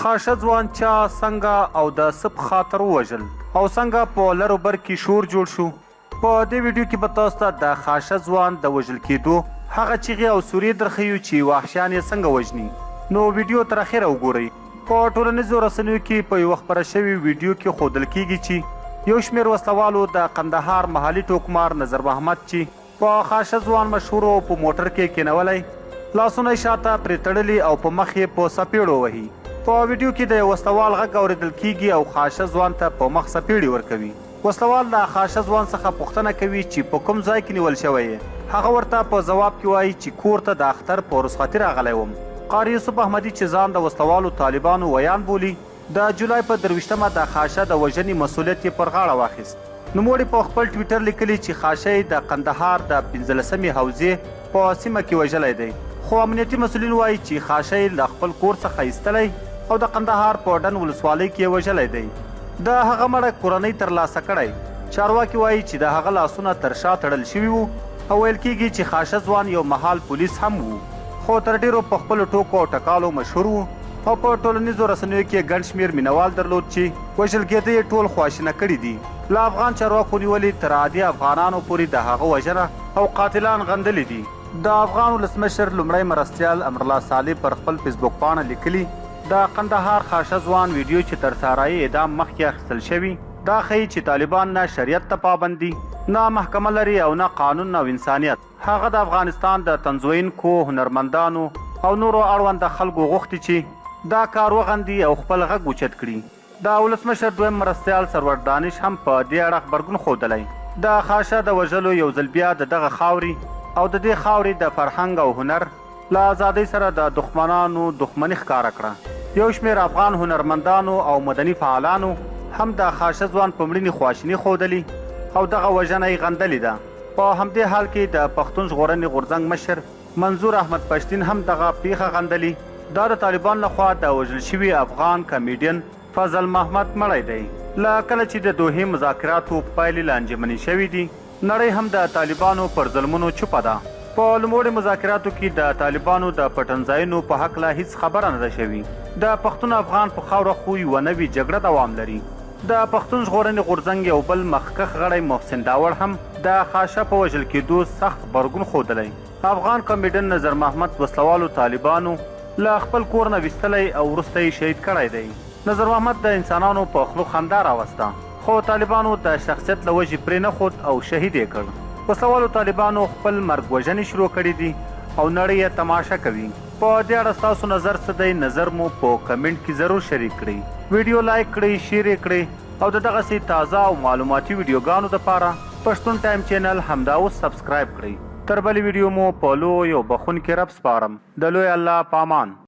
خاشه ځوان چا څنګه او د څه په خاطر ووژل او څنګه په لر و بر کې شور جوړ شو. په دې ویډیو کې به تاسو ته د خاشه ځوان د وژل کېدو هغه چیغې او سورې درښیو چې وحشیان یې څنګه وژني. نو ویډیو تر اخره وګورئ. په ټولنیزو رسنیو کې په یوه خپره شوې ویډیو کې ښودل کېږي چې یو شمېر وسلوالو د قندهار محلي ټوکمار نظر محمد چې په خاشه ځوان مشهور او په موټر کې کېنولی لاسونه یې شاته پرې تړلي او په مخ یې په سپېړو وهي. په ویډیو کې د وسلوال غږ اورېدل کېږي او خاشه ځوان ته په مخ سپېړې ورکوي. وسلوال د خاشه ځوان څخه پوښتنه کوي چې په کوم ځای کې نیول شوی یې. هغه ورته په ځواب کې وایي چې کور ته د اختر په رخصتي راغلی وم. قاري یوسف احمدي چې ځان د وسلوالو طالبانو ویان بولي د جولای په 23مه د خاشه د وژنې مسؤلیت یې پر غاړه واخیست. نوموړي په خپل ټویټر لیکلي چې خاشه یې د قندهار د 15مې حوزې په سیمه کې وژلی دی، خو امنیتي مسؤلین وایي چې خاشه یې له خپل کور څخه ایستلی او د قندهار په ډن ولسوالۍ کې وژلی دی. د هغه مړه کورنۍ ترلاسه کړی. چارواکي وایي چې د هغه لاسونه تر شا تړل شوي وو او ویل کېږي چې خاشه ځوان یو مهال پولیس هم وو، خو تر ډیرو په خپلو ټوکو او ټکالو مشهور وو او په ټولنیزو رسنیو کې ګڼ شمېر مینوال درلود چې وژل کېده یې ټول خواشینه کړي دي. له افغان چارواکو نیولې تر عادي افغانانو پورې د هغه وژنه او قاتلان غندلي دي. د افغان ولسمشر لومړی مرستیال امرالله صالح پر خپل فیسبوک پاڼه لیکلي د قندهار خاشه ځوان ویډیو چې تر سارایي اعدام مخکې اخیستل شوي دا ښیي چې طالبان نه شریعت ته پابند دي، نه محکمه لري او نه قانون او انسانیت. هغه د افغانستان د تنظوینکو هنرمندانو او نورو اړونده خلکو غوښتي چې دا کار وغندي او خپل غږ اوچت کړي. د ولسمشر دویم مرستیال سرور دانش هم په دې اړه غبرګون ښودلی. د خاشه د وژلو یو ځل بیا د دغه خاورې او د دې خاورې د فرهنګ او هنر له ازادۍ سره د دښمنانو دښمني ښکاره کړه. یو شمېر افغان هنرمندانو او مدني فعالانو هم د خاشه ځوان په مړینې خواشیني ښودلي او دغه وژنه یې غندلې ده. په همدې حال کې د پښتون ژغورنې غورځنګ مشر منظور احمد پښتین هم دغه پیښه غندلي. دا د طالبان لخوا د وژل شوي افغان کمیډین فضل محمد مړی دی. له کله چې د دوحې مذاکراتو پایلې لانجمنې شوي دي نړۍ هم د طالبانو پر ظلمونو چوپه ده. په لومړي مذاکراتو کې د طالبانو د پټنځایونو په هکله هیڅ خبره نه ده شوې. د پښتون افغان په خاوره خو یوه نوې جګړه دوام لري. د پښتون ژغورنې غورځنګ یو بل مخکښ غړی محسن داوړ هم د خاشه په وژل کېدو سخت غبرګون ښودلی. افغان کمیډین نظر محمد وسلوالو طالبانو له خپل کور نه ویستلی او وروسته یې شهید کړی دی. نظر محمد د انسانانو په خولو خندا راوسته، خو طالبانو د شخصیت له وجې پرې نه ښود او شهید یې کړ. وسلوالو طالبانو خپل مرګ وژنې شروع کړي دي او نړۍ یې تماشه کوي. په دې اړه ستاسو نظر څه دی؟ نظر مو په کمنټ کې ضرور شریک کړئ. ویډیو لایک کړئ، شیر یې کړئ او د دغسې تازه او معلوماتي ویډیوګانو دپاره پښتون ټایم چینل همدا اوس سبسکرایب کړئ. تر بلې ویډیو مو په لوی او بخښونکي رب سپارم. د لوی الله په امان.